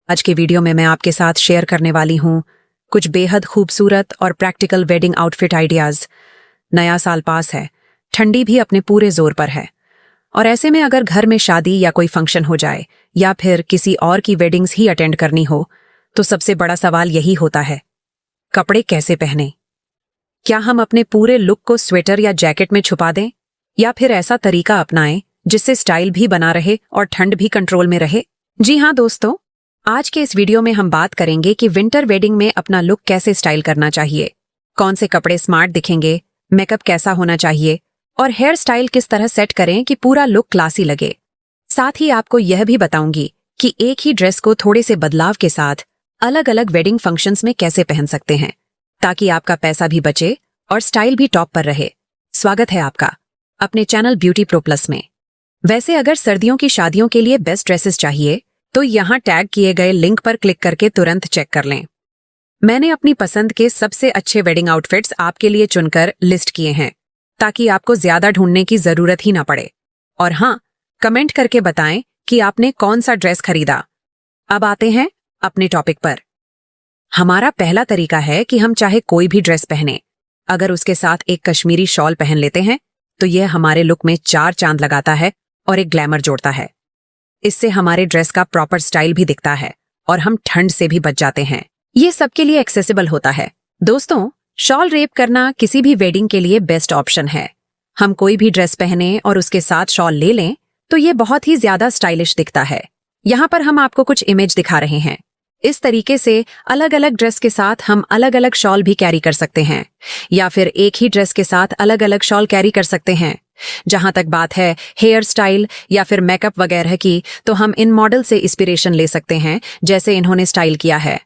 आज के वीडियो में मैं आपके साथ शेयर करने वाली हूँ कुछ बेहद खूबसूरत और प्रैक्टिकल वेडिंग आउटफिट आइडियाज। नया साल पास है, ठंडी भी अपने पूरे जोर पर है और ऐसे में अगर घर में शादी या कोई फंक्शन हो जाए या फिर किसी और की वेडिंग्स ही अटेंड करनी हो तो सबसे बड़ा सवाल यही होता है, कपड़े कैसे पहने। क्या हम अपने पूरे लुक को स्वेटर या जैकेट में छुपा दें या फिर ऐसा तरीका अपनाएं जिससे स्टाइल भी बना रहे और ठंड भी कंट्रोल में रहे। जी हाँ दोस्तों, आज के इस वीडियो में हम बात करेंगे कि विंटर वेडिंग में अपना लुक कैसे स्टाइल करना चाहिए, कौन से कपड़े स्मार्ट दिखेंगे, मेकअप कैसा होना चाहिए और हेयर स्टाइल किस तरह सेट करें कि पूरा लुक क्लासी लगे। साथ ही आपको यह भी बताऊंगी कि एक ही ड्रेस को थोड़े से बदलाव के साथ अलग अलग वेडिंग फंक्शंस में कैसे पहन सकते हैं ताकि आपका पैसा भी बचे और स्टाइल भी टॉप पर रहे। स्वागत है आपका अपने चैनल ब्यूटी प्रो प्लस में। वैसे अगर सर्दियों की शादियों के लिए बेस्ट ड्रेसेस चाहिए तो यहाँ टैग किए गए लिंक पर क्लिक करके तुरंत चेक कर लें। मैंने अपनी पसंद के सबसे अच्छे वेडिंग आउटफिट्स आपके लिए चुनकर लिस्ट किए हैं ताकि आपको ज्यादा ढूंढने की जरूरत ही ना पड़े। और हाँ, कमेंट करके बताएं कि आपने कौन सा ड्रेस खरीदा। अब आते हैं अपने टॉपिक पर। हमारा पहला तरीका है कि हम चाहे कोई भी ड्रेस पहने, अगर उसके साथ एक कश्मीरी शॉल पहन लेते हैं तो यह हमारे लुक में 4 चांद लगाता है और एक ग्लैमर जोड़ता है। इससे हमारे ड्रेस का प्रॉपर स्टाइल भी दिखता है और हम ठंड से भी बच जाते हैं। ये सबके लिए एक्सेसिबल होता है। दोस्तों, शॉल रेप करना किसी भी वेडिंग के लिए बेस्ट ऑप्शन है। हम कोई भी ड्रेस पहने और उसके साथ शॉल ले लें तो ये बहुत ही ज्यादा स्टाइलिश दिखता है। यहाँ पर हम आपको कुछ इमेज दिखा रहे हैं। इस तरीके से अलग अलग ड्रेस के साथ हम अलग अलग शॉल भी कैरी कर सकते हैं या फिर एक ही ड्रेस के साथ अलग अलग शॉल कैरी कर सकते हैं। जहां तक बात है हेयर स्टाइल या फिर मेकअप वगैरह की, तो हम इन मॉडल से इंस्पिरेशन ले सकते हैं जैसे इन्होंने स्टाइल किया है।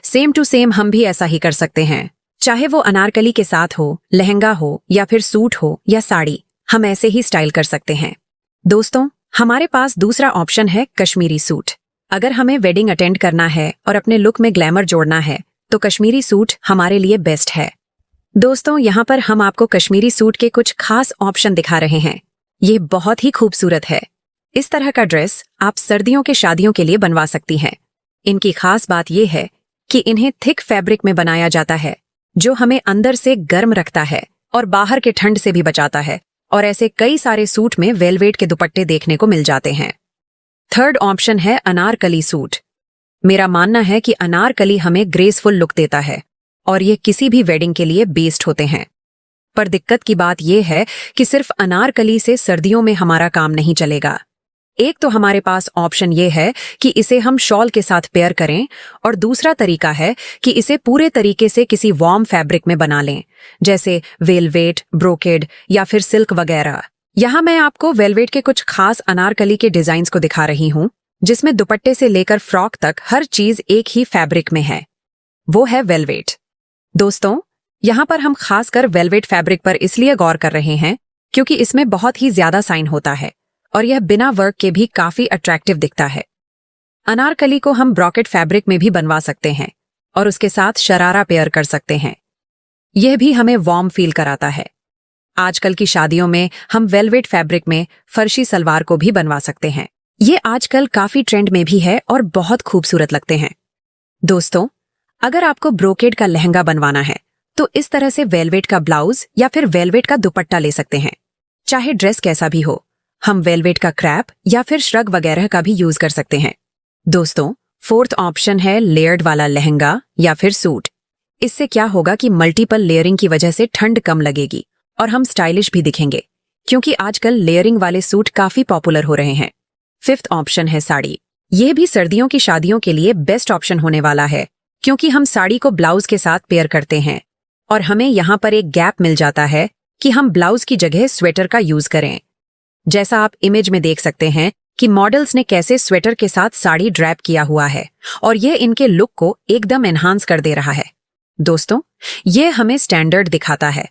सेम टू सेम हम भी ऐसा ही कर सकते हैं, चाहे वो अनारकली के साथ हो, लहंगा हो या फिर सूट हो या साड़ी, हम ऐसे ही स्टाइल कर सकते हैं। दोस्तों, हमारे पास दूसरा ऑप्शन है कश्मीरी सूट। अगर हमें वेडिंग अटेंड करना है और अपने लुक में ग्लैमर जोड़ना है तो कश्मीरी सूट हमारे लिए बेस्ट है। दोस्तों, यहाँ पर हम आपको कश्मीरी सूट के कुछ खास ऑप्शन दिखा रहे हैं। ये बहुत ही खूबसूरत है। इस तरह का ड्रेस आप सर्दियों के शादियों के लिए बनवा सकती हैं। इनकी खास बात यह है कि इन्हें थिक फैब्रिक में बनाया जाता है जो हमें अंदर से गर्म रखता है और बाहर के ठंड से भी बचाता है। और ऐसे कई सारे सूट में वेलवेट के दुपट्टे देखने को मिल जाते हैं। थर्ड ऑप्शन है अनारकली सूट। मेरा मानना है कि अनारकली हमें ग्रेसफुल लुक देता है और ये किसी भी वेडिंग के लिए बेस्ट होते हैं। पर दिक्कत की बात यह है कि सिर्फ अनारकली से सर्दियों में हमारा काम नहीं चलेगा। एक तो हमारे पास ऑप्शन ये है कि इसे हम शॉल के साथ पेयर करें और दूसरा तरीका है कि इसे पूरे तरीके से किसी वार्म फैब्रिक में बना लें, जैसे वेलवेट, ब्रोकेड या फिर सिल्क वगैरह। यहाँ मैं आपको वेलवेट के कुछ खास अनारकली के डिजाइन्स को दिखा रही हूँ जिसमें दुपट्टे से लेकर फ्रॉक तक हर चीज एक ही फैब्रिक में है, वो है वेलवेट। दोस्तों, यहाँ पर हम खासकर वेलवेट फैब्रिक पर इसलिए गौर कर रहे हैं क्योंकि इसमें बहुत ही ज्यादा साइन होता है और यह बिना वर्क के भी काफी अट्रैक्टिव दिखता है। अनारकली को हम ब्रॉकेट फैब्रिक में भी बनवा सकते हैं और उसके साथ शरारा पेयर कर सकते हैं। यह भी हमें वार्म फील कराता है। आजकल की शादियों में हम वेलवेट फैब्रिक में फर्शी सलवार को भी बनवा सकते हैं। ये आजकल काफी ट्रेंड में भी है और बहुत खूबसूरत लगते हैं। दोस्तों, अगर आपको ब्रोकेड का लहंगा बनवाना है तो इस तरह से वेलवेट का ब्लाउज या फिर वेलवेट का दुपट्टा ले सकते हैं। चाहे ड्रेस कैसा भी हो, हम वेलवेट का क्रैप या फिर श्रग वगैरह का भी यूज कर सकते हैं। दोस्तों, फोर्थ ऑप्शन है लेयर्ड वाला लहंगा या फिर सूट। इससे क्या होगा कि मल्टीपल लेयरिंग की वजह से ठंड कम लगेगी और हम स्टाइलिश भी दिखेंगे क्योंकि आजकल लेयरिंग वाले सूट काफी पॉपुलर हो रहे हैं। फिफ्थ ऑप्शन है साड़ी। यह भी सर्दियों की शादियों के लिए बेस्ट ऑप्शन होने वाला है क्योंकि हम साड़ी को ब्लाउज के साथ पेयर करते हैं और हमें यहाँ पर एक गैप मिल जाता है कि हम ब्लाउज की जगह स्वेटर का यूज करें। जैसा आप इमेज में देख सकते हैं कि मॉडल्स ने कैसे स्वेटर के साथ साड़ी ड्रैप किया हुआ है और यह इनके लुक को एकदम एनहांस कर दे रहा है। दोस्तों, यह हमें स्टैंडर्ड दिखाता है,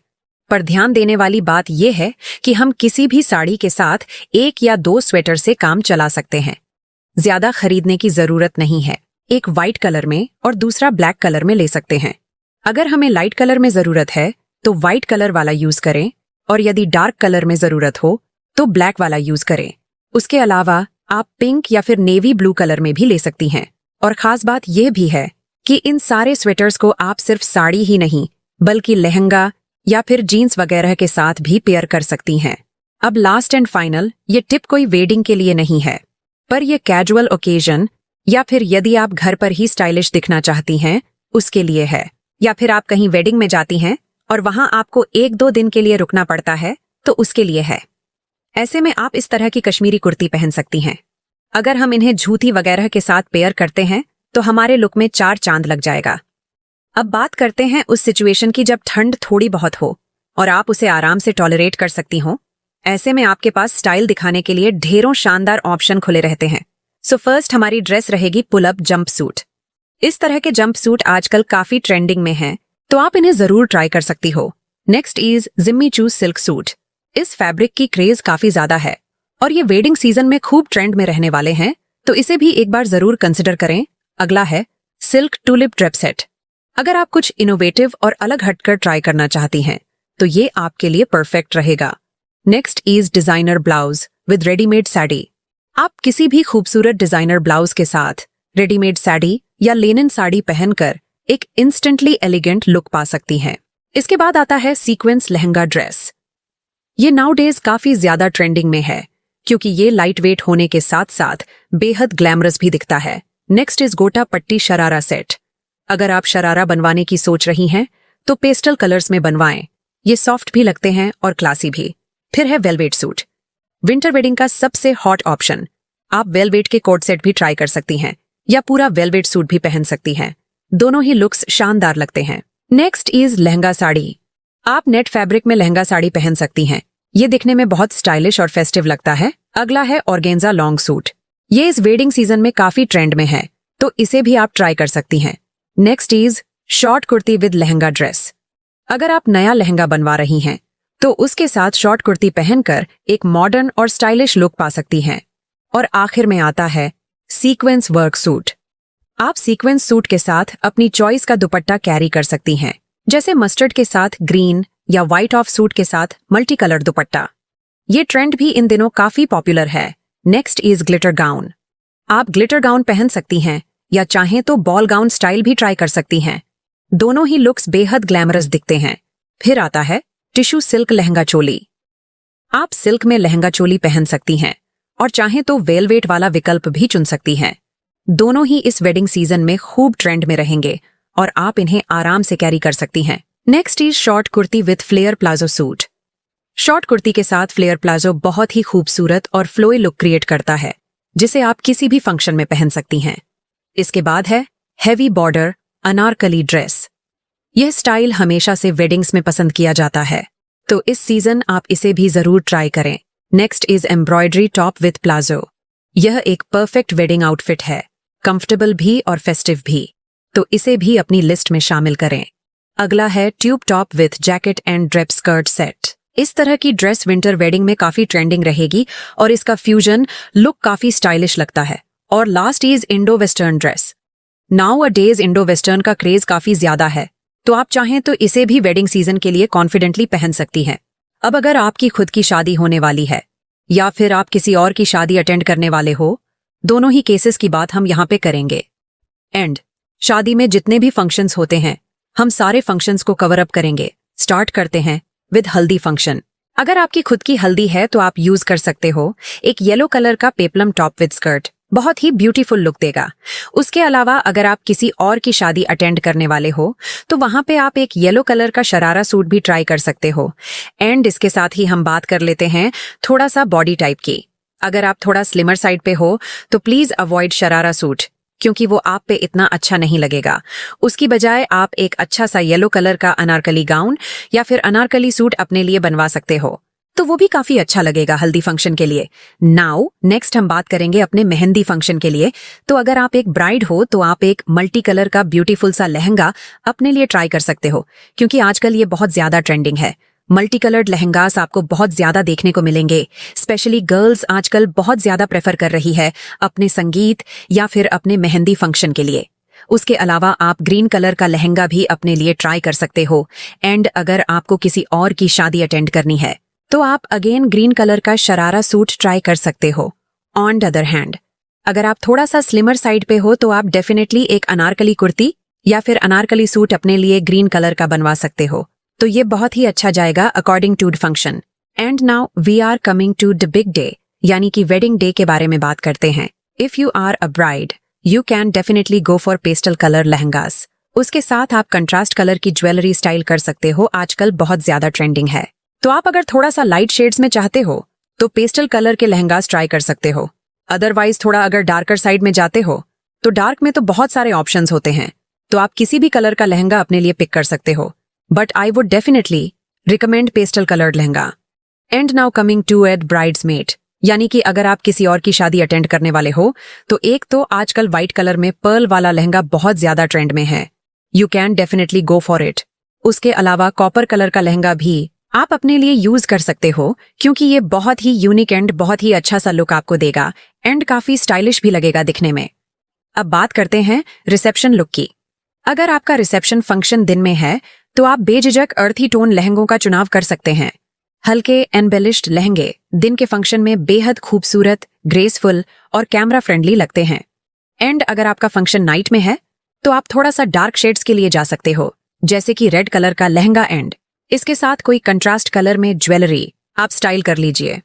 पर ध्यान देने वाली बात यह है कि हम किसी भी साड़ी के साथ 1 या 2 स्वेटर से काम चला सकते हैं। ज्यादा खरीदने की जरूरत नहीं है। एक व्हाइट कलर में और दूसरा ब्लैक कलर में ले सकते हैं। अगर हमें लाइट कलर में जरूरत है तो व्हाइट कलर वाला यूज करें और यदि डार्क कलर में जरूरत हो तो ब्लैक वाला यूज करें। उसके अलावा आप पिंक या फिर नेवी ब्लू कलर में भी ले सकती हैं और खास बात यह भी है कि इन सारे स्वेटर्स को आप सिर्फ साड़ी ही नहीं बल्कि लहंगा या फिर जीन्स वगैरह के साथ भी पेयर कर सकती हैं। अब लास्ट एंड फाइनल, ये टिप कोई वेडिंग के लिए नहीं है, पर ये कैजुअल ओकेजन या फिर यदि आप घर पर ही स्टाइलिश दिखना चाहती हैं उसके लिए है, या फिर आप कहीं वेडिंग में जाती हैं और वहां आपको 1-2 दिन के लिए रुकना पड़ता है तो उसके लिए है। ऐसे में आप इस तरह की कश्मीरी कुर्ती पहन सकती हैं। अगर हम इन्हें जूती वगैरह के साथ पेयर करते हैं तो हमारे लुक में 4 चांद लग जाएगा। अब बात करते हैं उस सिचुएशन की जब ठंड थोड़ी बहुत हो और आप उसे आराम से टॉलरेट कर सकती हो। ऐसे में आपके पास स्टाइल दिखाने के लिए ढेरों शानदार ऑप्शन खुले रहते हैं। सो फर्स्ट हमारी ड्रेस रहेगी पुल अप जंप सूट। इस तरह के जंप सूट आजकल काफी ट्रेंडिंग में हैं, तो आप इन्हें जरूर ट्राई कर सकती हो। नेक्स्ट इज जिम्मी चू सिल्क सूट। इस फैब्रिक की क्रेज काफी ज्यादा है और ये वेडिंग सीजन में खूब ट्रेंड में रहने वाले हैं, तो इसे भी एक बार जरूर कंसिडर करें। अगला है सिल्क टूलिप ड्रेप सेट। अगर आप कुछ इनोवेटिव और अलग हटकर ट्राई करना चाहती हैं तो ये आपके लिए परफेक्ट रहेगा। Next is designer blouse with readymade sari. आप किसी भी खूबसूरत डिजाइनर ब्लाउज के साथ रेडीमेड साड़ी या लेनिन साड़ी पहनकर एक इंस्टेंटली एलिगेंट लुक पा सकती हैं। इसके बाद आता है सीक्वेंस लहंगा ड्रेस। ये नाउडेज काफी ज्यादा ट्रेंडिंग में है क्योंकि ये लाइट वेट होने के साथ साथ बेहद ग्लैमरस भी दिखता है। नेक्स्ट इज गोटा पट्टी शरारा सेट। अगर आप शरारा बनवाने की सोच रही हैं तो पेस्टल कलर्स में बनवाएं। ये सॉफ्ट भी लगते हैं और क्लासी भी। फिर है वेलवेट सूट, विंटर वेडिंग का सबसे हॉट ऑप्शन। आप वेलवेट के कोट सेट भी ट्राई कर सकती हैं या पूरा वेलवेट सूट भी पहन सकती हैं। दोनों ही लुक्स शानदार लगते हैं। Next is lehenga sari. आप नेट फैब्रिक में लहंगा साड़ी पहन सकती हैं। ये दिखने में बहुत स्टाइलिश और फेस्टिव लगता है। अगला है ऑर्गेन्जा लॉन्ग सूट। ये इस वेडिंग सीजन में काफी ट्रेंड में है, तो इसे भी आप ट्राई कर सकती हैं। Next is short kurti with lehenga dress. अगर आप नया लहंगा बनवा रही हैं तो उसके साथ शॉर्ट कुर्ती पहनकर एक मॉडर्न और स्टाइलिश लुक पा सकती हैं। और आखिर में आता है सीक्वेंस वर्क सूट। आप सीक्वेंस सूट के साथ अपनी चॉइस का दुपट्टा कैरी कर सकती हैं, जैसे मस्टर्ड के साथ ग्रीन या व्हाइट ऑफ सूट के साथ मल्टी कलर दुपट्टा। ये ट्रेंड भी इन दिनों काफी पॉपुलर है। Next is glitter gown. आप ग्लिटर गाउन पहन सकती हैं या चाहें तो बॉल गाउन स्टाइल भी ट्राई कर सकती हैं। दोनों ही लुक्स बेहद ग्लैमरस दिखते हैं। फिर आता है टिश्यू सिल्क लहंगा चोली। आप सिल्क में लहंगा चोली पहन सकती हैं और चाहें तो वेलवेट वाला विकल्प भी चुन सकती हैं। दोनों ही इस वेडिंग सीजन में खूब ट्रेंड में रहेंगे और आप इन्हें आराम से कैरी कर सकती हैं। Next is short kurti with flare palazzo suit. Short kurti के साथ फ्लेयर प्लाजो बहुत ही खूबसूरत और फ्लोई लुक क्रिएट करता है, जिसे आप किसी भी फंक्शन में पहन सकती हैं। इसके बाद है हेवी बॉर्डर अनारकली ड्रेस। यह स्टाइल हमेशा से वेडिंग्स में पसंद किया जाता है, तो इस सीजन आप इसे भी जरूर ट्राई करें। Next is embroidery top width palazzo. यह एक परफेक्ट वेडिंग आउटफिट है, कंफर्टेबल भी और फेस्टिव भी, तो इसे भी अपनी लिस्ट में शामिल करें। अगला है tube top width jacket and drape skirt set. इस तरह की ड्रेस विंटर वेडिंग में काफी ट्रेंडिंग रहेगी और इसका फ्यूजन लुक काफी स्टाइलिश लगता है। और last is Indo western dress. Now a days Indo western का क्रेज काफी ज्यादा है, तो आप चाहें तो इसे भी वेडिंग सीजन के लिए कॉन्फिडेंटली पहन सकती हैं। अब अगर आपकी खुद की शादी होने वाली है या फिर आप किसी और की शादी अटेंड करने वाले हो, दोनों ही केसेस की बात हम यहाँ पे करेंगे। एंड शादी में जितने भी फंक्शंस होते हैं, हम सारे फंक्शंस को कवर अप करेंगे। स्टार्ट करते हैं विद हल्दी फंक्शन। अगर आपकी खुद की हल्दी है तो आप यूज कर सकते हो एक येलो कलर का पेपलम टॉप विद स्कर्ट। बहुत ही ब्यूटीफुल लुक देगा। उसके अलावा अगर आप किसी और की शादी अटेंड करने वाले हो तो वहां पे आप एक येलो कलर का शरारा सूट भी ट्राई कर सकते हो। एंड इसके साथ ही हम बात कर लेते हैं थोड़ा सा बॉडी टाइप की। अगर आप थोड़ा स्लिमर साइड पे हो तो प्लीज अवॉइड शरारा सूट, क्योंकि वो आप पे इतना अच्छा नहीं लगेगा। उसकी बजाय आप एक अच्छा सा येलो कलर का अनारकली गाउन या फिर अनारकली सूट अपने लिए बनवा सकते हो, तो वो भी काफी अच्छा लगेगा हल्दी फंक्शन के लिए। नाउ नेक्स्ट हम बात करेंगे अपने मेहंदी फंक्शन के लिए। तो अगर आप एक ब्राइड हो तो आप एक मल्टी कलर का ब्यूटीफुल सा लहंगा अपने लिए ट्राई कर सकते हो, क्योंकि आजकल ये बहुत ज्यादा ट्रेंडिंग है। मल्टी कलर्ड लहंगास आपको बहुत ज्यादा देखने को मिलेंगे। स्पेशली गर्ल्स आजकल बहुत ज्यादा प्रेफर कर रही है अपने संगीत या फिर अपने मेहंदी फंक्शन के लिए। उसके अलावा आप ग्रीन कलर का लहंगा भी अपने लिए ट्राई कर सकते हो। एंड अगर आपको किसी और की शादी अटेंड करनी है तो आप अगेन ग्रीन कलर का शरारा सूट ट्राई कर सकते हो। ऑन द अदर हैंड अगर आप थोड़ा सा स्लिमर साइड पे हो तो आप डेफिनेटली एक अनारकली कुर्ती या फिर अनारकली सूट अपने लिए ग्रीन कलर का बनवा सकते हो, तो ये बहुत ही अच्छा जाएगा according to the function. And now we are coming to the big day, यानी कि वेडिंग डे के बारे में बात करते हैं। If you are a bride you can definitely go for pastel colour lehengas. उसके साथ आप कंट्रास्ट कलर की ज्वेलरी स्टाइल कर सकते हो, आजकल बहुत ज्यादा ट्रेंडिंग है। तो आप अगर थोड़ा सा लाइट शेड्स में चाहते हो तो पेस्टल कलर के लहंगास ट्राई कर सकते हो। अदरवाइज थोड़ा अगर डार्कर साइड में जाते हो तो डार्क में तो बहुत सारे ऑप्शंस होते हैं, तो आप किसी भी कलर का लहंगा अपने लिए पिक कर सकते हो, but I would definitely recommend pastel coloured lehenga. And now coming to at bridesmaid, यानी कि अगर आप किसी और की शादी अटेंड करने वाले हो तो एक तो आजकल व्हाइट कलर में पर्ल वाला लहंगा बहुत ज्यादा ट्रेंड में है, you can definitely go for it. उसके अलावा कॉपर कलर का लहंगा भी आप अपने लिए यूज कर सकते हो, क्योंकि ये बहुत ही यूनिक एंड बहुत ही अच्छा सा लुक आपको देगा एंड काफी स्टाइलिश भी लगेगा दिखने में। अब बात करते हैं रिसेप्शन लुक की। अगर आपका रिसेप्शन फंक्शन दिन में है तो आप बेझिझक अर्थी टोन लहंगों का चुनाव कर सकते हैं। हल्के एम्बेलिश्ड लहंगे दिन के फंक्शन में बेहद खूबसूरत, ग्रेसफुल और कैमरा फ्रेंडली लगते हैं। एंड अगर आपका फंक्शन नाइट में है तो आप थोड़ा सा डार्क शेड्स के लिए जा सकते हो, जैसे कि रेड कलर का लहंगा एंड इसके साथ कोई कंट्रास्ट कलर में ज्वेलरी आप स्टाइल कर लीजिए,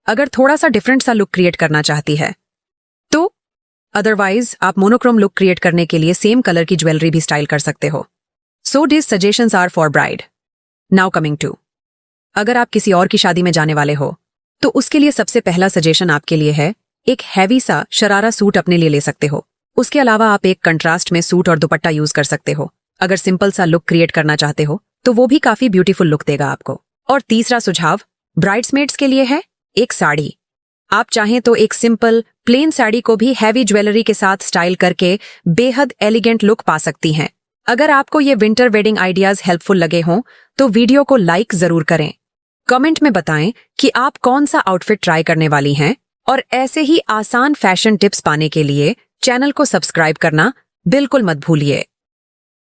अगर थोड़ा सा डिफरेंट सा लुक क्रिएट करना चाहती है तो। अदरवाइज आप मोनोक्रोम लुक क्रिएट करने के लिए सेम कलर की ज्वेलरी भी स्टाइल कर सकते हो। So this suggestions are for bride. Now coming to, अगर आप किसी और की शादी में जाने वाले हो तो उसके लिए सबसे पहला सजेशन आपके लिए है एक हैवी सा शरारा सूट अपने लिए ले सकते हो। उसके अलावा आप एक कंट्रास्ट में सूट और दुपट्टा यूज कर सकते हो। अगर सिंपल सा लुक क्रिएट करना चाहते हो तो वो भी काफी ब्यूटीफुल लुक देगा आपको। और तीसरा सुझाव ब्राइड्समेड्स के लिए है एक साड़ी। आप चाहें तो एक सिंपल प्लेन साड़ी को भी हैवी ज्वेलरी के साथ स्टाइल करके बेहद एलिगेंट लुक पा सकती हैं। अगर आपको ये विंटर वेडिंग आइडियाज हेल्पफुल लगे हों तो वीडियो को लाइक जरूर करें। कमेंट में बताएं कि आप कौन सा आउटफिट ट्राई करने वाली हैं, और ऐसे ही आसान फैशन टिप्स पाने के लिए चैनल को सब्सक्राइब करना बिल्कुल मत भूलिए।